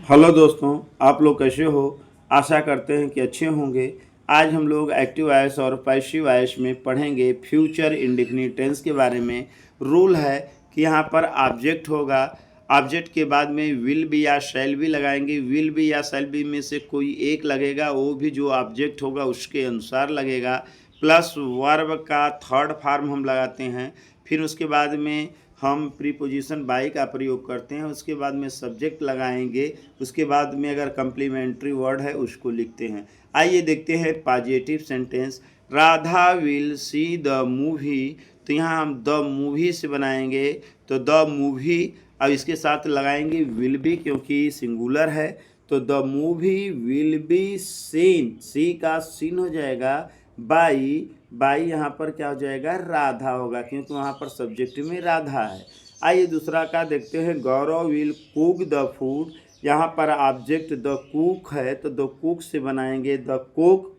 Hello दोस्तों, आप लोग कैसे हो। आशा करते हैं कि अच्छे होंगे। आज हम लोग एक्टिव वॉइस और पैसिव वॉइस में पढ़ेंगे फ्यूचर इंडेफिनिट टेंस के बारे में। रूल है कि यहाँ पर ऑब्जेक्ट होगा, ऑब्जेक्ट के बाद में विल बी या शैल बी लगाएंगे। विल बी या शैल बी में से कोई एक लगेगा, वो भी जो ऑब्जेक्ट होगा उसके अनुसार लगेगा। प्लस वर्ब का थर्ड फॉर्म हम लगाते हैं। फिर उसके बाद में हम प्रीपोजिशन बाई का प्रयोग करते हैं। उसके बाद में सब्जेक्ट लगाएंगे। उसके बाद में अगर कंप्लीमेंट्री वर्ड है उसको लिखते हैं। आइए देखते हैं positive sentence. Radha will see the movie. तो यहाँ हम द मूवी से बनाएंगे, तो द मूवी अब इसके साथ लगाएंगे विल बी, क्योंकि सिंगुलर है। तो the movie will be seen, see का सीन हो जाएगा बाई। बाई यहाँ पर क्या हो जाएगा, राधा होगा, क्योंकि वहाँ पर सब्जेक्ट में राधा है। आइए दूसरा का देखते हैं। गौरव विल कुक द फूड। यहाँ पर ऑब्जेक्ट द कुक है, तो द कुक से बनाएंगे द कुक,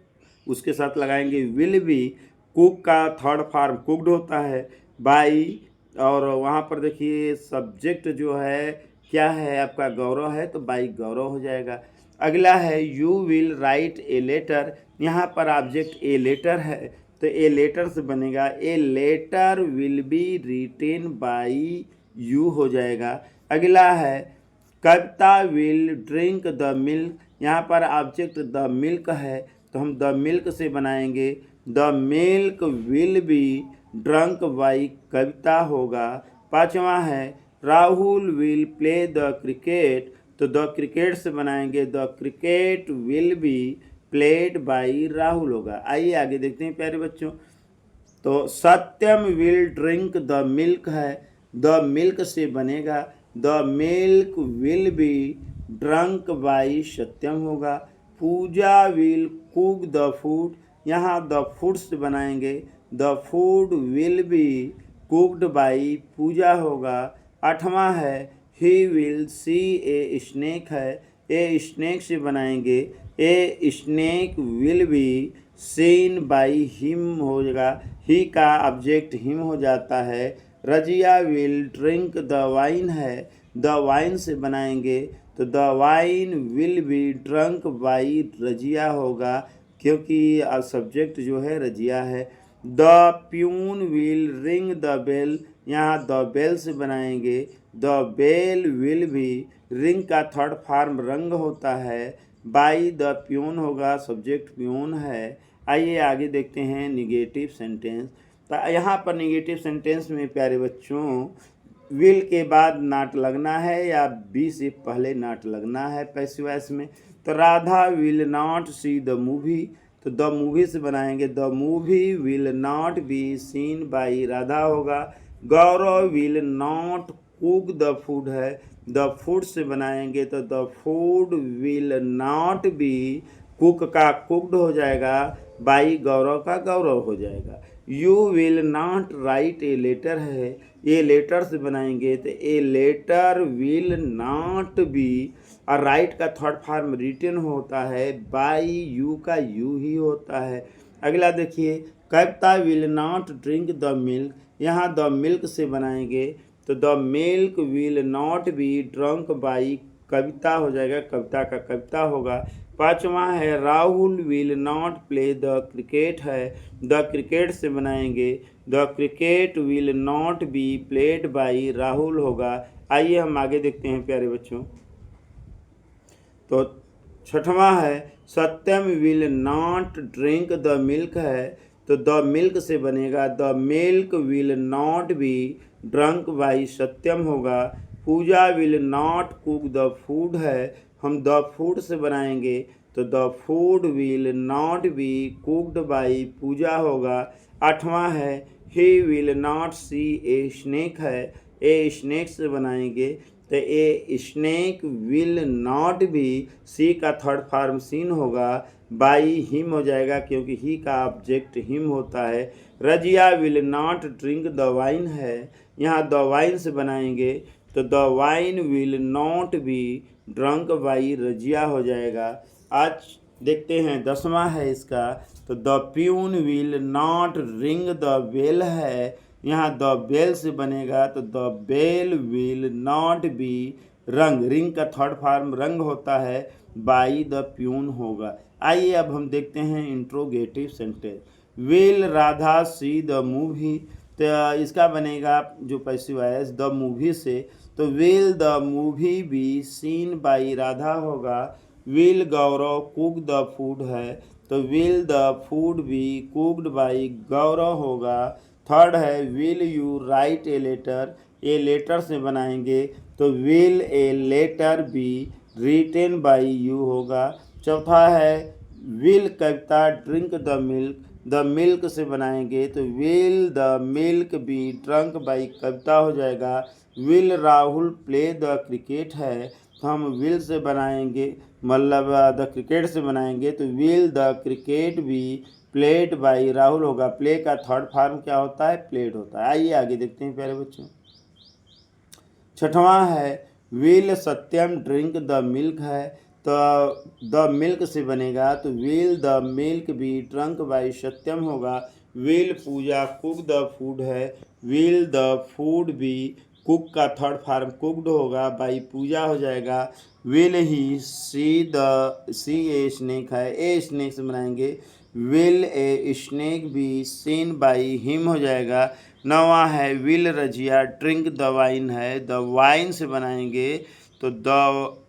उसके साथ लगाएंगे विल बी। कुक का थर्ड फॉर्म कुकड होता है बाई। और वहाँ पर देखिए सब्जेक्ट जो है क्या है आपका, गौरव है, तो बाई गौरव हो जाएगा। अगला है you will write a letter. यहाँ पर ऑब्जेक्ट ए लेटर है, तो ए लेटर से बनेगा a letter will be written by you हो जाएगा। अगला है Kavita will drink the milk. यहाँ पर ऑब्जेक्ट द मिल्क है, तो हम द मिल्क से बनाएंगे the milk will be drunk by Kavita होगा। पांचवा है Rahul will play the cricket. तो द क्रिकेट से बनाएंगे the cricket will be played by Rahul होगा। आइए आगे देखते हैं प्यारे बच्चों। तो Satyam will drink the milk है, द मिल्क से बनेगा the milk will be drunk by Satyam होगा। Pooja will cook the food. यहाँ द फूड से बनाएंगे the food will be cooked by Pooja होगा। आठवां है he will see a snake है, ए स्नेक से बनाएंगे a snake will be seen by him हो जाएगा। ही का ऑब्जेक्ट हिम हो जाता है। Razia will drink the wine है, द वाइन से बनाएंगे तो the wine will be drunk by Razia होगा, क्योंकि सब्जेक्ट जो है रजिया है। The peon will ring the bell. यहाँ द बेल से बनाएंगे the bell will be, ring का थर्ड फॉर्म रंग होता है, बाई द प्यून होगा, सब्जेक्ट प्यून है। आइए आगे देखते हैं निगेटिव सेंटेंस। तो यहाँ पर निगेटिव सेंटेंस में प्यारे बच्चों विल के बाद नाट लगना है या बी से पहले नाट लगना है पैसिव वॉइस में। तो Radha will not see the movie, तो द मूवी से बनाएंगे the movie will not be seen by Radha होगा। Gaurav will not cook the food है, द फूड से बनाएंगे तो the food will not be, cook का कुकड हो जाएगा बाई गौरव का गौरव हो जाएगा। You will not write a letter है, ए लेटर से बनाएंगे तो a letter will not be, और राइट का थर्ड फॉर्म रिटन होता है, बाई यू का यू ही होता है। अगला देखिए Kavita will not drink the milk. यहाँ द मिल्क से बनाएंगे तो the milk will not be drunk by Kavita हो जाएगा, कविता का कविता होगा। पांचवा है Rahul will not play the cricket है, द क्रिकेट से बनाएंगे the cricket will not be played by Rahul होगा। आइए हम आगे देखते हैं प्यारे बच्चों। तो छठवां है Satyam will not drink the milk है, तो द मिल्क से बनेगा the milk will not be drunk by Satyam होगा। Pooja will not cook the food है, हम द फूड से बनाएंगे तो the food will not be cooked by Pooja होगा। आठवां है he will not see a snake है, ए स्नेक से बनाएंगे तो a snake will not be, see का थर्ड फॉर्म सीन होगा, बाई हिम हो जाएगा, क्योंकि ही का ऑब्जेक्ट हिम होता है। Razia will not drink the wine है, यहाँ द वाइन से बनाएंगे तो the wine will not be drunk by Razia हो जाएगा। आज देखते हैं दसवां है इसका। तो the peon will not ring the bell है, यहाँ द बेल से बनेगा तो the bell will not be rung, ring का थर्ड फॉर्म रंग होता है, बाई द प्यून होगा। आइए अब हम देखते हैं interrogative sentence. Will Radha C the movie, तो इसका बनेगा जो पैसिव वॉइस द मूवी से, तो will the movie be seen by Radha होगा। Will Gaurav cook the food है, तो will the food be cooked by Gaurav होगा। थर्ड है will you write a letter, a letter से बनाएंगे तो will a letter be written by you होगा। चौथा है will Kavita drink the milk, the milk से बनाएंगे तो will the milk be drunk by Kavita हो जाएगा। Will Rahul play the cricket है, तो हम विल से बनाएंगे, मतलब द क्रिकेट से बनाएंगे तो will the cricket B played by Rahul होगा। प्ले का थर्ड फॉर्म क्या होता है? प्लेड होता है। आइए आगे देखते हैं प्यारे बच्चों। छठवां है will Satyam drink the milk है, तो द मिल्क से बनेगा तो will the milk be drunk by Satyam होगा। Will Pooja cook the food है, will the food be cook का थर्ड फॉर्म कुकड होगा, बाई पूजा हो जाएगा। Will he C a snake है, ए स्नेक से बनाएंगे will a snake B seen by him हो जाएगा। नवा है will Razia drink the wine है, द वाइन से बनाएंगे तो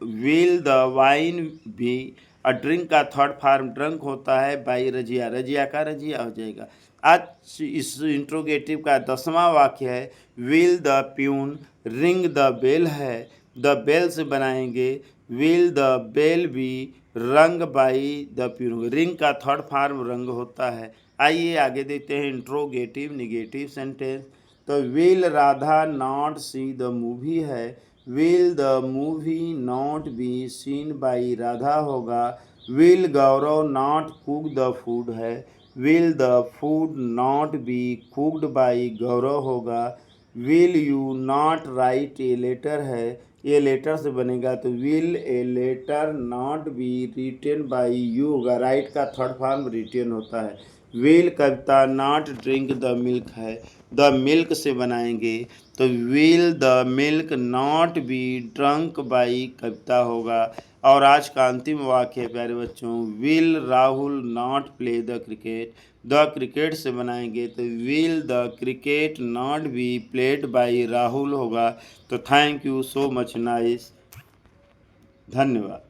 विल द वाइन भी ड्रिंक का थर्ड फॉर्म ड्रंक होता है, बाई रजिया, रजिया का रजिया हो जाएगा। आज इस इंट्रोगेटिव का 10वां वाक्य है will the peon ring the bell है, द बेल से बनाएंगे will the bell be rung by the peon, ring का थर्ड फॉर्म रंग होता है। आइए आगे देखते हैं इंट्रोगेटिव निगेटिव सेंटेंस। तो will Radha not see the movie है, will the movie not be seen by Radha होगा। Will Gaurav not cook the food है, will the food not be cooked by Gaurav होगा। Will you not write a letter है, ये letter से बनेगा तो will a letter not be written by you होगा, write का थर्ड फॉर्म रिटेन होता है। Will Kavita not drink the milk है, द मिल्क से बनाएंगे तो will the milk not be drunk by Kavita होगा। और आज का अंतिम वाक्य है प्यारे बच्चों, will Rahul not play the cricket, the cricket से बनाएंगे तो will the cricket not be played by Rahul होगा। तो thank you so much nice, धन्यवाद।